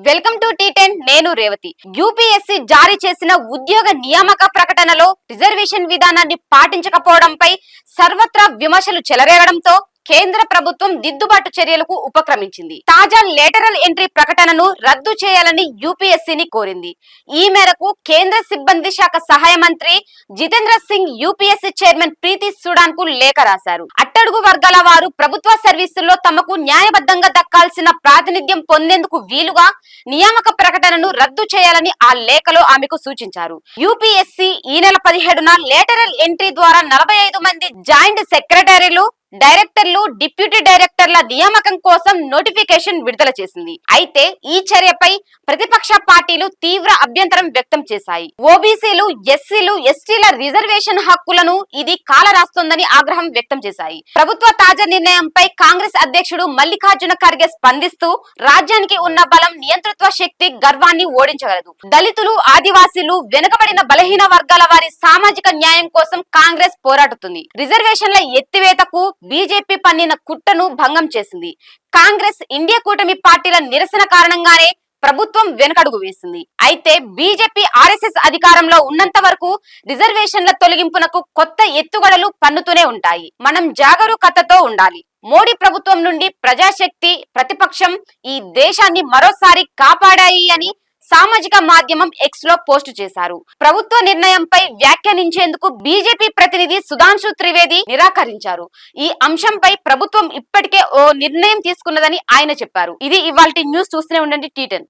Welcome to టీ10 నేను Revathi. UPSC జారీ చేసిన ఉద్యోగ నియామక ప్రకటనలో రిజర్వేషన్ విధానాన్ని పాటించకపోవడంపై సర్వత్రా విమర్శలు చెలరేగడంతో కేంద్ర ప్రభుత్వం దిద్దుబాటు చర్యలకు ఉపక్రమించింది. తాజా లేటరల్ ఎంట్రీ ప్రకటనను రద్దు చేయాలని యూపీఎస్సీని కోరింది. ఈ మేరకు కేంద్ర సిబ్బంది శాఖ సహాయ మంత్రి జితేంద్ర సింగ్ యూపీఎస్సీ చైర్మన్ ప్రీతి సుడాన్ కు లేఖ రాశారు. అట్టడుగు వర్గాల వారు ప్రభుత్వ సర్వీసుల్లో తమకు న్యాయబద్ధంగా దక్కాల్సిన ప్రాతినిధ్యం పొందేందుకు వీలుగా నియామక ప్రకటనను రద్దు చేయాలని ఆ లేఖలో ఆమెకు సూచించారు. యూపీఎస్సీ ఈ నెల 17న లేటరల్ ఎంట్రీ ద్వారా 45 మంది జాయింట్ సెక్రటరీలు, డైరెక్టర్లు, డిప్యూటీ డైరెక్టర్ల నియామకం కోసం నోటిఫికేషన్ విడుదల చేసింది. అయితే ఈ చర్యపై ప్రతిపక్ష పార్టీలు తీవ్ర అభ్యంతరం వ్యక్తం చేశాయి. ఓబీసీలు, ఎస్సీలు, ఎస్టీల రిజర్వేషన్ హక్కులను ఇది కాలరాస్తోందని ఆగ్రహం వ్యక్తం చేశాయి. ప్రభుత్వ తాజా నిర్ణయంపై కాంగ్రెస్ అధ్యక్షుడు మల్లికార్జున ఖర్గే స్పందిస్తూ రాజ్యానికి ఉన్న బలం, నియంతృత్వ శక్తి గర్వాన్ని ఓడించగలదు. దళితులు, ఆదివాసీలు, వెనుకబడిన బలహీన వర్గాల వారి సామాజిక న్యాయం కోసం కాంగ్రెస్ పోరాడుతుంది. రిజర్వేషన్ల ఎత్తివేతకు బీజేపీ పన్నిన కుట్రను భంగం చేసింది. కాంగ్రెస్, ఇండియా కూటమి పార్టీల నిరసన కారణంగానే ప్రభుత్వం వెనుకడుగు వేసింది. అయితే బీజేపీ, ఆర్ఎస్ఎస్ అధికారంలో ఉన్నంత వరకు రిజర్వేషన్ల తొలగింపునకు కొత్త ఎత్తుగడలు పన్నుతూనే ఉంటాయి. మనం జాగరూకతతో ఉండాలి. మోడీ ప్రభుత్వం నుండి ప్రజాశక్తి, ప్రతిపక్షం ఈ దేశాన్ని మరోసారి కాపాడాయి అని సామాజిక మాధ్యమం ఎక్స్ లో పోస్టు చేశారు. ప్రభుత్వ నిర్ణయంపై వ్యాఖ్యానించేందుకు బీజేపీ ప్రతినిధి సుధాంశు త్రివేది నిరాకరించారు. ఈ అంశంపై ప్రభుత్వం ఇప్పటికే ఓ నిర్ణయం తీసుకున్నదని ఆయన చెప్పారు. ఇది ఇవాల్టి న్యూస్. చూస్తూనే ఉండండి టీ10.